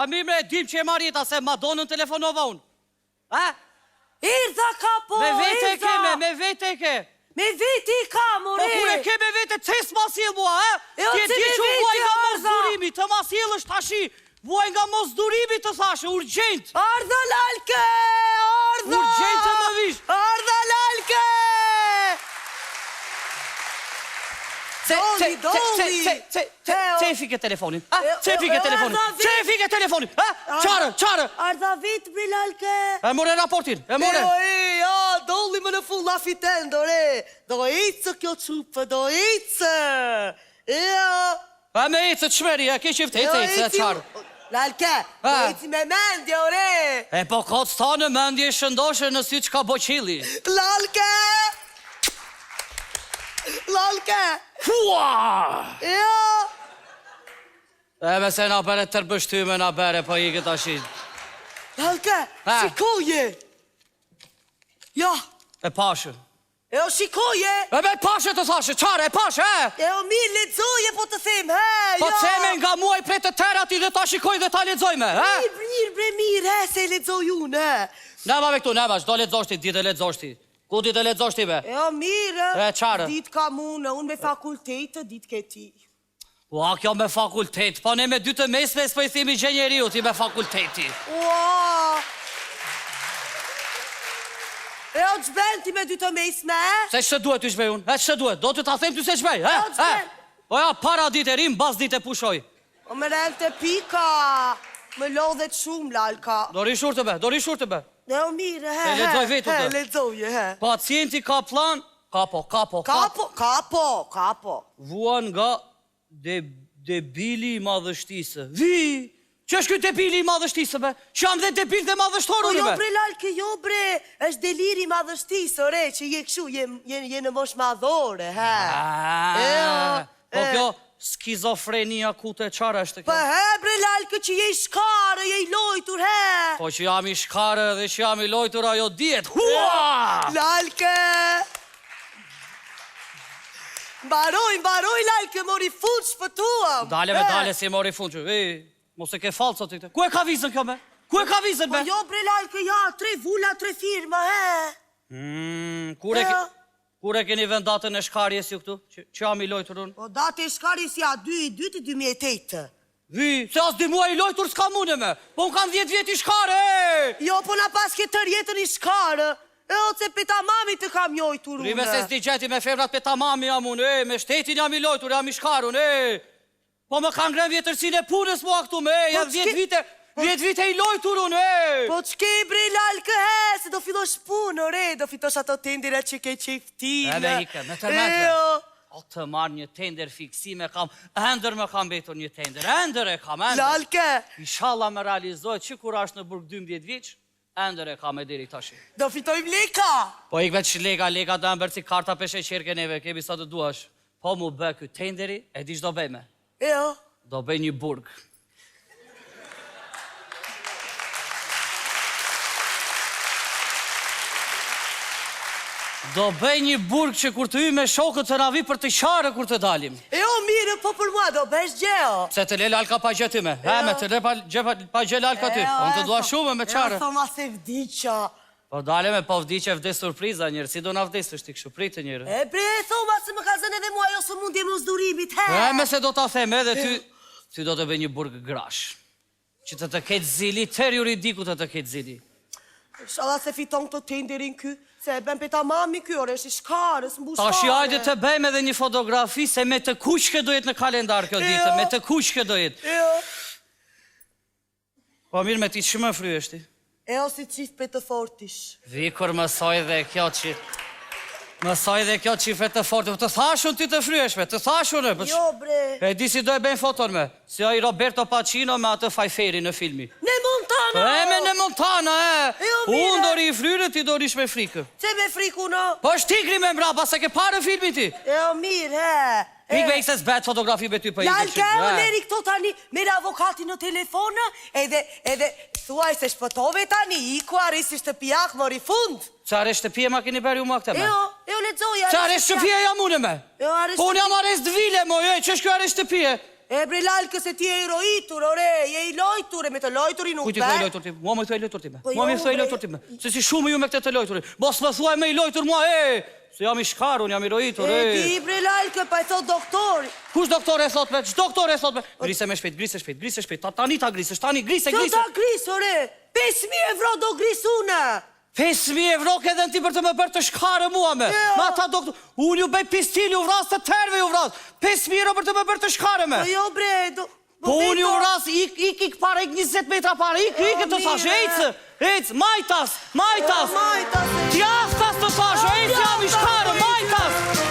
A mi me dim që e Marita se Madonën telefonova unë. A? Irza ka po, Me vete e Irza. ke, me vete e ke. Me vete i ka, more. Po kure ke me vete, ces ma s'il mua, e? Jo, Ti e si di me që vete, vuaj nga mos Arza. durimi, të ma s'il është tashi. Vuaj nga mos durimi të thashe, urgjent. Ardha lalke, ardha. Urgjent të më vish. Ardha lalke. Doli. Cefi ke telefonin, a? Cefi ke telefonin, cefi ke telefonin, a? Qarë. Ardha vit, bre lalke. E more raportin, e more. Ja, doli më në full lafiten, dore. Do icë kjo qupë, do icë. Ja. A me ecë të shmeri, a ke qift ecë, qarë. Lalke, do icë me mendje, ore. E po ka të sta në mendje shëndoshe në sy që ka boqili. Lalke. Fua! Ja. E me se na bere tërbështyme, na bere, po i këtë ashit. Lalke, shikoje. Ja. E pashe. Jo, shikoje. E me pashe të thashe, qare, e pashe, e? Jo, mi ledzoje, po të them, he, Po ja. ceme nga muaj prej të tëra ti dhe ta shikoj dhe ta ledzojme, he? Mirë, he, se ledzoj unë, he. Nema me këtu, nema, do ledzoshti, di dhe ledzoshti. Ku di dhe ledzoshti, be? Jo, mirë. E, qare? Ditë kam unë me fakultetë, ditë ke ti. Ua, kjo me fakultet, po ne me dy të mesme, s'po i thimi gjenjeriu ti me fakulteti. Ua. Jo, gjben ti me dy të mesme, he? Se që duhet të shbej unë, e që duhet, do të ta them ty se shbej, he? Jo, gjben. Po ja, para dit e rim, bas dit e pushoj. O me rel të pika, me lodhet shumë, lalka. Do rishur të be. Jo, mirë, he, E lexoj vetë he, këtë. ledzoje, he. Pacienti ka plan, kapo. Kapo. Vuan nga debili i madhështisë. Vi, që është këtë debili i madhështisë, be? Që jam dhe debil dhe madhështoru, Po jo be? bre lalke, jo bre, është deliri madhështisë, ore, që je këshu, je në mosh madhore, he. Po kjo skizofrenia kute qara është Po kjo? he bre lalke, që je i shkare, je i lojtur, he. Po që jam i shkare dhe që jam i lojtur, ajo djetë. Hua! Lalke. Mbaroj, lalke, mori fund shpëtuam. Dale si mori fund që, mos e ke falë sot të këtë. Ku e ka vizën kjo, me? Ku e ka vizën, Po me? jo bre lalke, ja, 3 vula, 3 firma, he. Kure keni vendatën e shkarjes ju këtu? Që jam i lojtur unë? Po date e shkari si a 2/2/2008. Vi, se as di mua i lojtur s'ka mune me. Po unë kam 10 vjet i shkare, Jo, po na pas ke tër jetën i shkare. E o se peta mami të kam jojtur unë. Rime se s'di gjeti me femrat pe ta mami jam unë, me shtetin jam i lojtur, jam i shkarun, Po më kanë ngren vjetërsin e punës mua këtu, jam 10 vite i lojtur unë, Po qke bre lalke, he, se do fillosh punë, ore, do fitosh ato tendera që ke qeftinë. E me hike, me tërmendve. O të marrë një tender fiksime kam, ender me kam betur një tender, ender e kam, ender. Lalke, Inshallah me realizohet që kur ashtë në burg 12 vjeç, ender e kam e diri tashi. do fitojmë leka. Po ik veç lega do ember si karta peshe qerke neve, kemi sa të duash. Po mu bë këtë tenderi, e di që do bëjme? Jo. Do bëj një burg. Do bëj një burg që kur të hy me shokët të navi për të qare kur të dalim. Jo, mirë, po për mua do bësh gjeo. Se të le lalka pa gjë ty me. Me të le pa gjë lalka ty. Unë të dua shumë me qare. Jo, thoma se vdiqa. Po dale me po vdiqe vdes surpriza njërë. Si do na vdes është ti kështu pritë njërë. E bre, thoma se më ka zënë edhe mua, jo së mundje mos durimit, he. Me se do ta them edhe ty do të bëj një burg grash. Që të ketë zili, tër juridiku të ketë zili. Shala se fiton këtë tenderin ky, se e ben peta mami ky, ore, është i shkare, së mbu shkare. Ta shi hajde të bëjmë edhe një fotografi se me të kushke do jetë në kalendar kjo ditë, me të kushke do jetë. Jo. Po mirë me ti që më fry është ti? E o si qift për të fortish. Vikur mësoj dhe kjo që... Mësoj dhe kjo qifre të fortë. Të thashun ti të fryeshme, të thashun e... Jo, bre. E di si do e bëjmë foton me. Si ai Roberto Pacino me atë Fajferi në filmi. Ne Montana! E me në Montana, Jo, mire. Unë dori i fryrë, ti dori shme frikë. Se me friku në? Po është tigri me mbrapa, se ke parë filmi ti. Jo, mirë, he. Ikve i se s'bet fotografi me ty për Lalke, o leri këto tani, mere avokati në telefonë, edhe, thuaj se shpëtove tani, iku aris i shtëpijak, mori fund. Qa ares shtëpije ma keni beri u ma këte me? Jo, ledzoja. Qa ares shtëpije jam une me? Jo, ares Po unë jam ares dvile, moj, që është kjo ares shtëpije? E bre lalkë se ti e i rojitur, ore, je i lojtur, e me të lojturi nuk Kujti be. thuaj lojtur ti? Mua më thuaj lojtur ti me. Po Mua më jo, thuaj bre. lojtur ti me. Se si shumë ju me këtë të lojturi. Mos më thuaj me i lojtur mua, se jam i shkarun, jam i rojitur, E ti bre lalkë, pa e thot doktori. Kush doktore thot me? Ç'doktore thot me? Grise me shpejt, grise shpejt, grise shpejt. Tani ta grisesh, tani grise, Që grise. ta gris, ore, 5.000 euro do grisuna. 5.000 euro ke dhe ti për të më bërë të shkarë mua me. Jo. Ma ta doktor, unë ju bëj pistil, ju vras të terve ju vras. 5.000 euro për të më bërë të shkarë me. Po jo bre, Po unë ju vras, ik para, ik 20 metra para, ik të thash, ecë, majtas, Majtas. tjastas të thash, ecë jam i shkarë, majtas.